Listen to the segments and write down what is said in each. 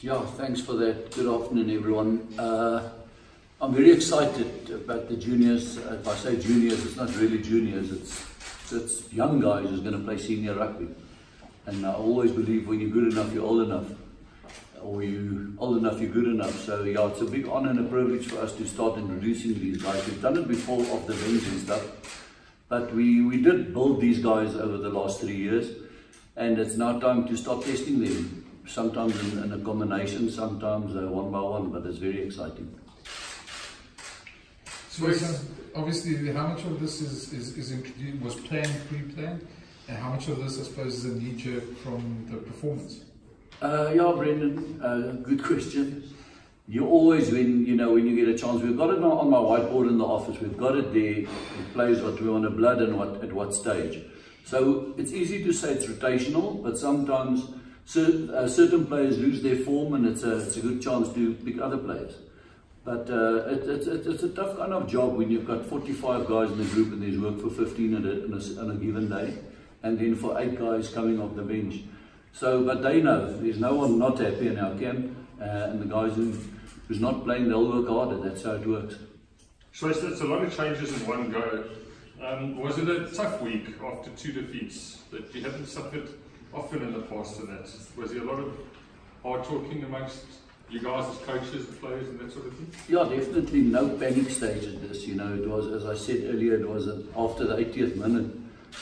Yeah, thanks for that. Good afternoon, everyone. I'm very excited about the juniors. If I say juniors, it's not really juniors. It's young guys who's going to play senior rugby. And I always believe when you're good enough, you're old enough. Or you old enough, you're good enough. So yeah, it's a big honor and a privilege for us to start introducing these guys. We've done it before off the bench and stuff. But we did build these guys over the last 3 years. And it's now time to start testing them. Sometimes in a combination, sometimes one by one, but it's very exciting. So obviously, how much of this was planned, pre-planned, and how much of this, I suppose, is a knee-jerk from the performance? Yeah, Brendan, good question. You always, when you get a chance, we've got it on my whiteboard in the office. We've got it there. It plays what we want to blood and at what stage. So it's easy to say it's rotational, but sometimes certain players lose their form, and it's a good chance to pick other players. But it's a tough kind of job when you've got 45 guys in the group and there's work for 15 on a given day, and then for 8 guys coming off the bench. So, but they know there's no one not happy in our camp, and the guys who's not playing, they'll work harder. That's how it works. So it's a lot of changes in one go. Was it a tough week after 2 defeats that you haven't suffered often in the past to that? Was there a lot of hard talking amongst you guys as coaches, the players and that sort of thing? Yeah, definitely no panic stage in this. It was, as I said earlier, it was after the 80th minute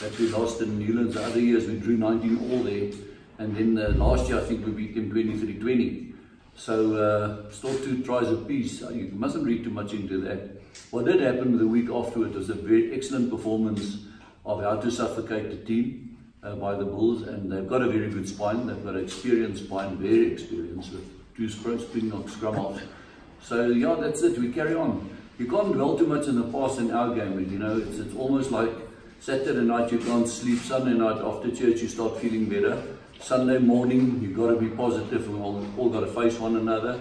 that we lost in Newlands. The other years we drew 19 all there, and then last year I think we beat them 23-20. So still 2 tries apiece. You mustn't read too much into that. What did happen the week afterward was a very excellent performance of how to suffocate the team by the Bulls, and they've got a very good spine. They've got an experienced spine, very experienced, with 2 spring scrum offs. So yeah, that's it. We carry on. You can't dwell too much in the past in our game. It's almost like Saturday night you can't sleep. Sunday night after church you start feeling better. Sunday morning you've got to be positive, and all got to face one another.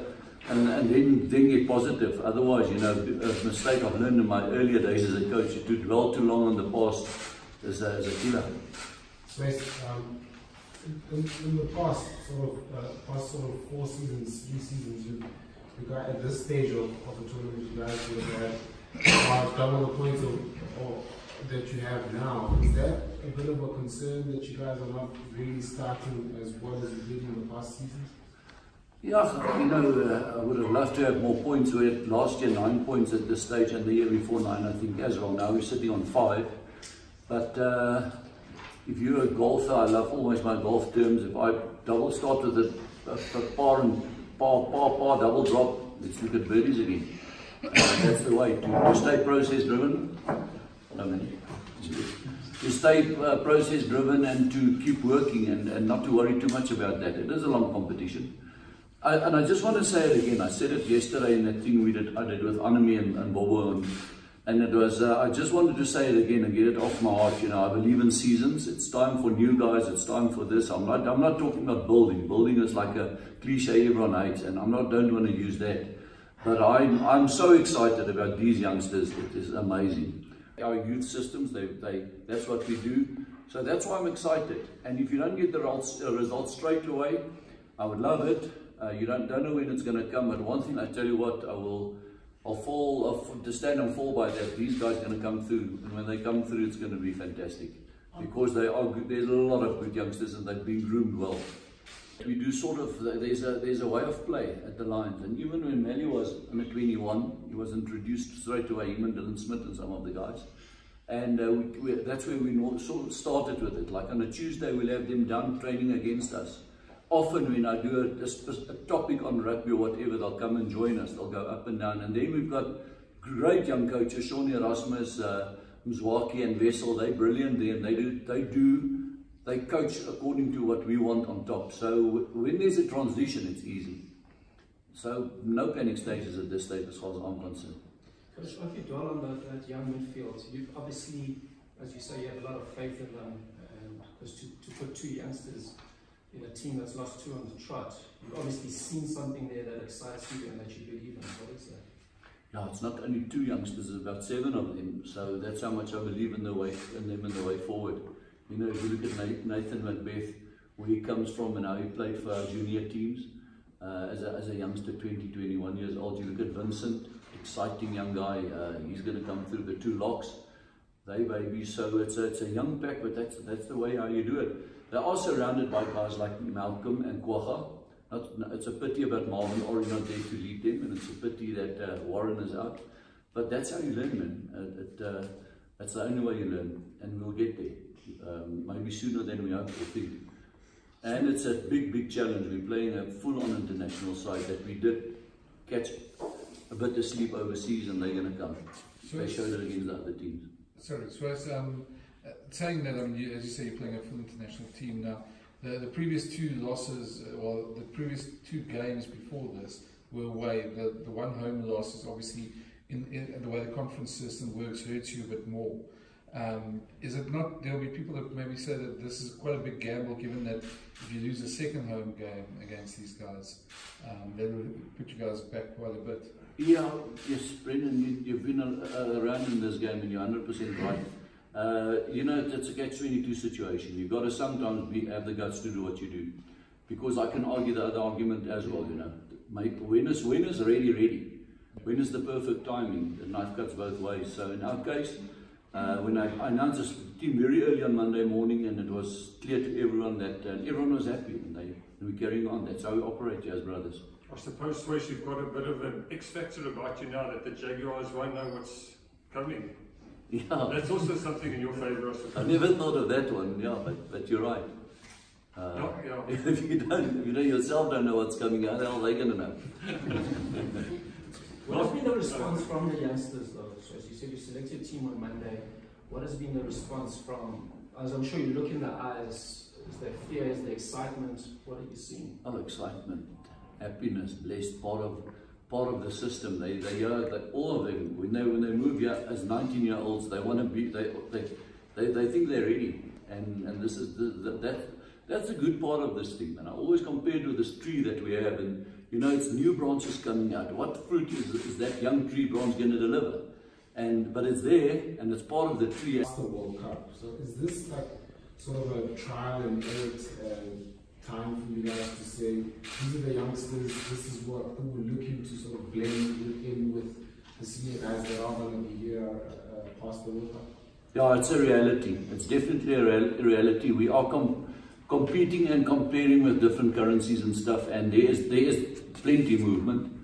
And then get positive. Otherwise, a mistake I've learned in my earlier days as a coach, to dwell too long on the past is a killer. Swys, in the past sort of 4 seasons, 3 seasons, you guys, at this stage of the tournament, you guys would have double the points that you have now. Is that a bit of a concern that you guys are not really starting as well as you did in the past seasons? Yeah, I would have loved to have more points. We had last year 9 points at this stage, and the year before 9, I think, as well. Now we're sitting on 5. But if you're a golfer, I love always my golf terms. If I double start with a par and par double drop, let's look at birdies again. That's the way to stay process driven. To stay process driven and to keep working and not to worry too much about that. It is a long competition. And I just want to say it again. I said it yesterday in that thing I did with Annemie and Bobo, and it was. I just wanted to say it again and get it off my heart. I believe in seasons. It's time for new guys. It's time for this. I'm not talking about building. Building is like a cliche everyone hates, and don't want to use that. But I'm so excited about these youngsters. It is amazing. Our youth systems. That's what we do. So that's why I'm excited. And if you don't get the results straight away, I would love it. You don't know when it's going to come, but one thing I tell you what, I'll stand and fall by that. These guys are going to come through, and when they come through, it's going to be fantastic, because they are good. There's a lot of good youngsters, and they've been groomed well. We do there's a way of play at the lines, and even when Melly was under 21, he was introduced straight away, him and Dylan Smith and some of the guys. And that's where we sort of started with it. Like on a Tuesday, we'll have them down training against us. Often when I do a topic on rugby or whatever, they'll come and join us. They'll go up and down. And then we've got great young coaches, Shawnee Erasmus, Mzwaki and Wessel. They're brilliant there, and they coach according to what we want on top. So when there's a transition, it's easy. So no panic stages at this stage as far as I'm concerned. Coach, if you dwell on that young midfield, you've obviously, as you say, you have a lot of faith in them, because to put 2 youngsters in a team that's lost 2 on the trot, you've obviously seen something there that excites you and that you believe in. What is that? Yeah, it's not only 2 youngsters, it's about 7 of them. So that's how much I believe in them in the way forward. If you look at Nathan Macbeth, where he comes from and how he played for our junior teams, as a youngster, 20, 21 years old. You look at Vincent, exciting young guy. He's going to come through the 2 locks. They babies, so it's a young pack, but that's the way how you do it. They are surrounded by guys like Malcolm and Quagga. It's a pity about Marvin Orr not there to lead them, and it's a pity that Warren is out. But that's how you learn, man. That's the only way you learn, and we'll get there. Maybe sooner than we hope or think. And it's a big, big challenge. We're playing a full-on international side that we did catch a bit of sleep overseas, and they're going to come. They showed it against the other teams. Sorry, Swys, saying that, as you say, you're playing a full international team now. The previous 2 losses, or the previous 2 games before this, were away. The one home loss is obviously, in the way the conference system works, hurts you a bit more. Is it not, there'll be people that maybe say that this is quite a big gamble, given that if you lose a second home game against these guys, they will put you guys back quite a bit. Yeah, yes, Brendan, you've been around in this game and you're 100% right. You know, it's a catch-22 situation. You've got to sometimes have the guts to do what you do. Because I can argue the other argument as well, you know. When is ready? When is the perfect timing? The knife cuts both ways. So in our case, when I announced this team very early on Monday morning, and it was clear to everyone that everyone was happy, and we're carrying on. That's how we operate as brothers. I suppose, Swys, you've got a bit of an X factor about you now that the Jaguars won't know what's coming. Yeah. That's also something in your favour, I suppose. I never thought of that one, yeah, but you're right. Yeah. If you yourself don't know what's coming, how the hell are they going to know? What has been the response from the youngsters, though? So as you said, you selected your team on Monday. What has been the response from, as I'm sure you look in the eyes, is there fear, is there excitement? What are you seeing? Oh, excitement, happiness, blessed, part of the system. They hear that all of them, when they move here as 19-year-olds, they want to be, they think they're ready, and this is that's the good part of this thing. And I always compare it with this tree that we have, and you know, it's new branches coming out. What fruit is that young tree branch going to deliver? But it's there, and it's part of the tree. It's the World Cup. So is this like sort of a trial and error time for you guys to say, these are the youngsters, this is who we're looking to sort of blend in with the senior guys that are going to be here past the World Cup? Yeah, it's a reality. It's definitely a reality. We are competing and comparing with different currencies and stuff, and there is plenty of movement.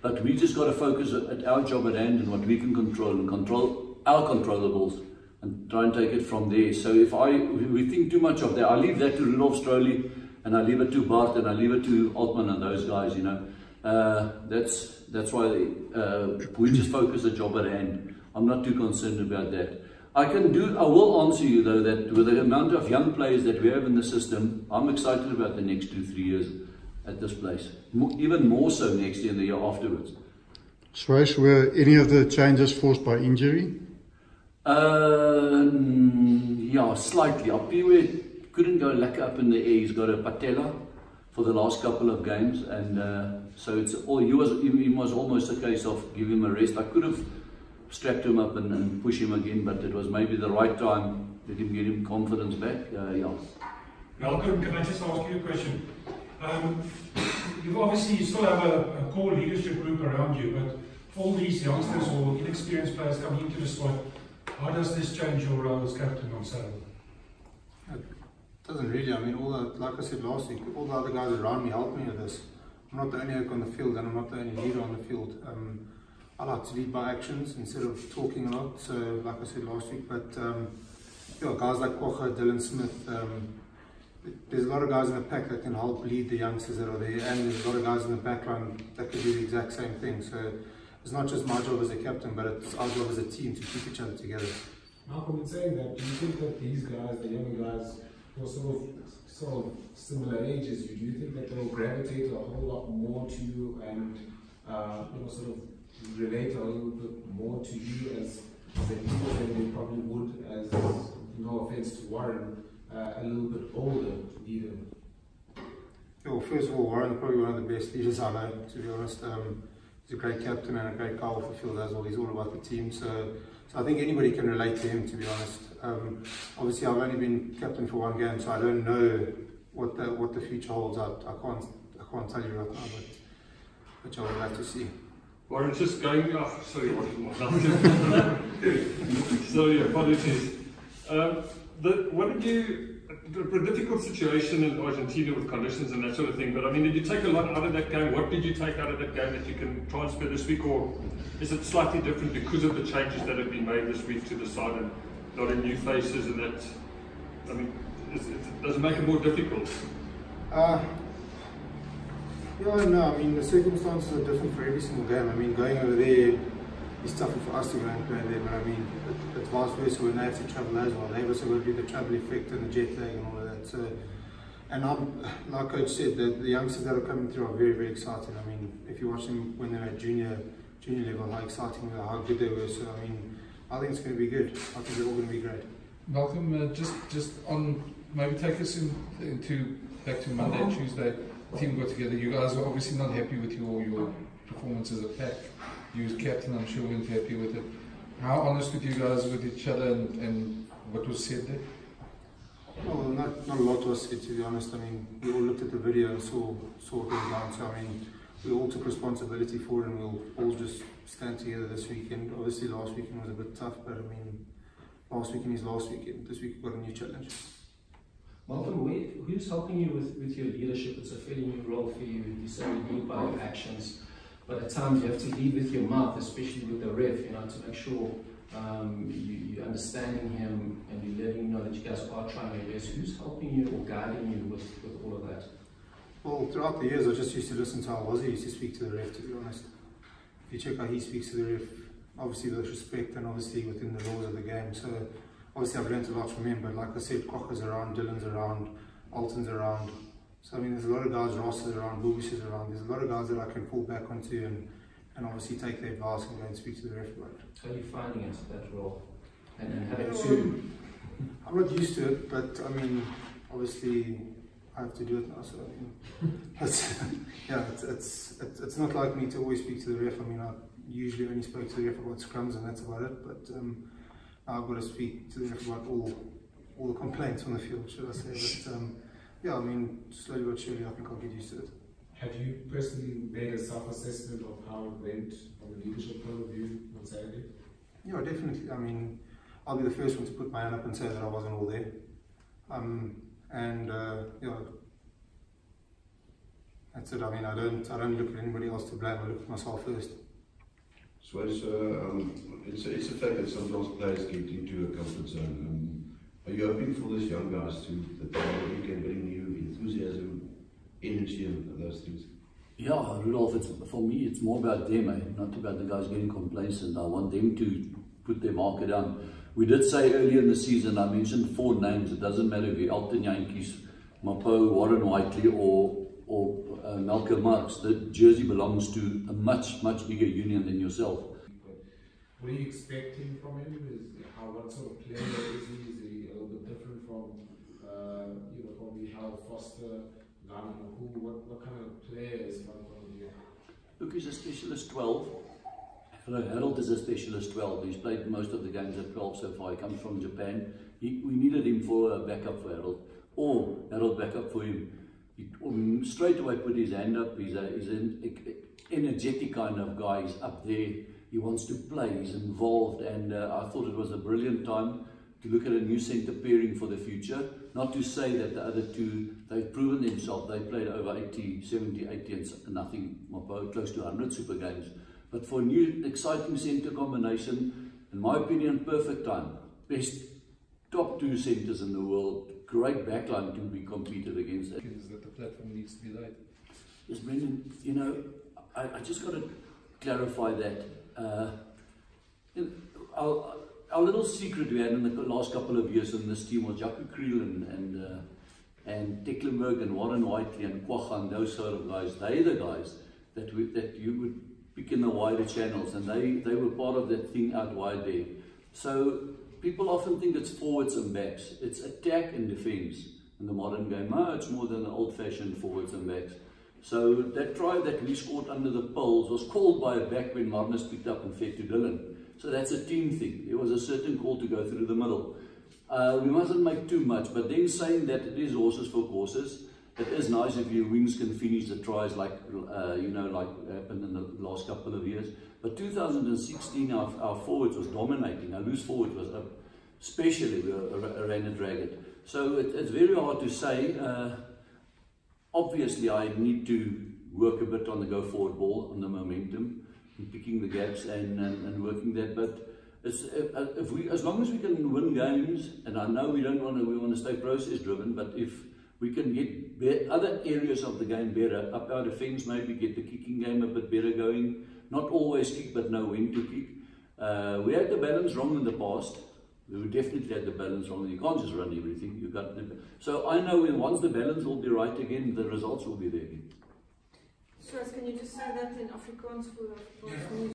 But we just got to focus at our job at hand and what we can control, and control our controllables, and try and take it from there. So if we think too much of that, I leave that to Rudolf Stroley, and I leave it to Bart, and I leave it to Altman and those guys, you know. That's why we just focus the job at hand. I'm not too concerned about that. I will answer you though that with the amount of young players that we have in the system, I'm excited about the next 2-3 years at this place. Even more so next year and the year afterwards. Swys, were any of the changes forced by injury? Yeah, slightly. Apiwe couldn't go lekker up in the air. He's got a patella for the last couple of games, and so he was almost a case of give him a rest. I could have strapped him up and push him again, but it was maybe the right time. Let him get him confidence back. Yeah. Malcolm, can I just ask you a question? You still have a core leadership group around you, but all these youngsters or inexperienced players coming into the squad, how does this change your role as captain on Saturday? It doesn't really. I mean, like I said last week, all the other guys around me help me with this. I'm not the only oak on the field, and I'm not the only leader on the field. I like to lead by actions instead of talking a lot. So, like I said last week, but guys like Quagga, Dylan Smith, there's a lot of guys in the pack that can help lead the youngsters that are there, and there's a lot of guys in the backline that can do the exact same thing. So it's not just my job as a captain, but it's our job as a team to keep each other together. Malcolm, in saying that, do you think that these guys, the younger guys, who are sort of similar ages, do you think that they'll gravitate a whole lot more to you and sort of relate a little bit more to you as a leader than they probably would as, no offense to Warren, a little bit older leader? Well, first of all, Warren's probably one of the best leaders I know, to be honest. He's a great captain and a great guy off the field as well. He's all about the team. So I think anybody can relate to him, to be honest. Obviously, I've only been captain for one game, so I don't know what the future holds. I can't can't tell you right now, but you'll have to see. Warren, just going, sorry, sorry, apologies. What did you, a difficult situation in Argentina with conditions and that sort of thing, but I mean, did you take a lot out of that game? What did you take out of that game that you can transfer this week, or is it slightly different because of the changes that have been made this week to the side and a lot of new faces and that? I mean, does it make it more difficult? Yeah, no, I mean, the circumstances are different for every single game. I mean, going over there is tougher for us to go and play there, but I mean, it's vice versa when they have to travel as well. They've also got to do the travel effect and the jet lag and all of that. So, and like Coach said, the youngsters that are coming through are very, very exciting. I mean, if you watch them when they're at junior level, how exciting they are, how good they were. So, I mean, I think it's going to be good. I think they're all going to be great. Malcolm, just on, maybe take us into back to Monday, Tuesday. The team got together. You guys were obviously not happy with your performance as a pack. You as captain, I'm sure, weren't happy with it. How honest with you guys with each other and what was said there? Well, not a lot was said, to be honest. I mean, we all looked at the video and saw what went down. So, I mean, we all took responsibility for it, and we'll all just stand together this weekend. Obviously, last weekend was a bit tough, but I mean, last weekend is last weekend. This week we've got a new challenge. Malcolm, who's helping you with your leadership? It's a fairly new role for you. You say you lead by your actions, but at times you have to lead with your mouth, especially with the ref, you know, to make sure you're understanding him and you're letting him know that you guys are trying your best. Who's helping you or guiding you with all of that? Well, throughout the years, I just used to listen to how Wazzy used to speak to the ref, to be honest. If you check how he speaks to the ref, obviously with respect and obviously within the laws of the game. So obviously I've learned a lot from him, but like I said, Kocha's around, Dylan's around, Alton's around. So I mean, there's a lot of guys, Ross is around, Boobis is around. There's a lot of guys that I can fall back onto and obviously take their advice and go and speak to the ref about it. How are you finding it, that role? And having to... I'm not used to it, but I mean, obviously I have to do it now, so I mean, it's not like me to always speak to the ref. I mean, I usually only spoke to the ref about scrums and that's about it, but I've got to speak to the ref about all the complaints on the field, should I say. But yeah, I mean, slowly but surely I think I'll get used to it. Have you personally made a self-assessment of how it went from a leadership point of view on Saturday? Yeah, definitely. I mean, I'll be the first one to put my hand up and say that I wasn't all there. Yeah, that's it. I mean, I don't look at anybody else to blame. I look at myself first. Swys, it's a fact that sometimes players get into a comfort zone. Are you hoping for these young guys that they can bring you enthusiasm, energy, and those things? Yeah, Rudolph, for me, it's more about them, not about the guys getting complacent. I want them to put their marker down. We did say earlier in the season, I mentioned 4 names. It doesn't matter if you're Elton Yankees, Mapo, Warren Whiteley, or Malcolm Marks. The jersey belongs to a much bigger union than yourself. What are you expecting from him? What sort of player is he? Is he a little bit different from, probably Hal Foster, Gardner, what kind of player is from you? Look, he's a specialist 12. Harold is a specialist 12. He's played most of the games at 12 so far. He comes from Japan. We needed him for a backup for Harold, or Harold backup for him. He straight away put his hand up. He's an energetic kind of guy. He's up there. He wants to play. He's involved, and I thought it was a brilliant time to look at a new centre pairing for the future. Not to say that the other two, they've proven themselves. They played over 70, 80 and nothing, close to 100 super games. But for a new, exciting centre combination, in my opinion, perfect time. Best top 2 centres in the world. Great backline to be competed against. Is that the platform needs to be laid? Yes, Brendan, you know, I just got to clarify that. Our little secret we had in the last couple of years in this team was Jaco Kriel and Tecklenburg and Warren Whiteley and Kocha and those sort of guys. They're the guys that you would pick in the wider channels, and they were part of that thing out wide there. So people often think it's forwards and backs. It's attack and defence in the modern game, much more than the old-fashioned forwards and backs. So that try that we scored under the poles was called by a back when Marnus picked up and fed to Dylan. So that's a team thing. There was a certain call to go through the middle. We mustn't make too much, but then saying that it is horses for courses, it is nice if your wings can finish the tries like like happened in the last couple of years. But 2016, our forwards was dominating. Our loose forward was up, especially we ran and drag it. So it's very hard to say. Obviously, I need to work a bit on the go forward ball, on the momentum, and picking the gaps and working that. But it's, as long as we can win games, and I know we want to stay process driven, but if we can get other areas of the game better, up our defence, maybe get the kicking game a bit better going. Not always kick, but know when to kick. We had the balance wrong in the past. We definitely had the balance wrong. You can't just run everything. So I know once the balance will be right again, the results will be there again. Swys, can you just say that in Afrikaans for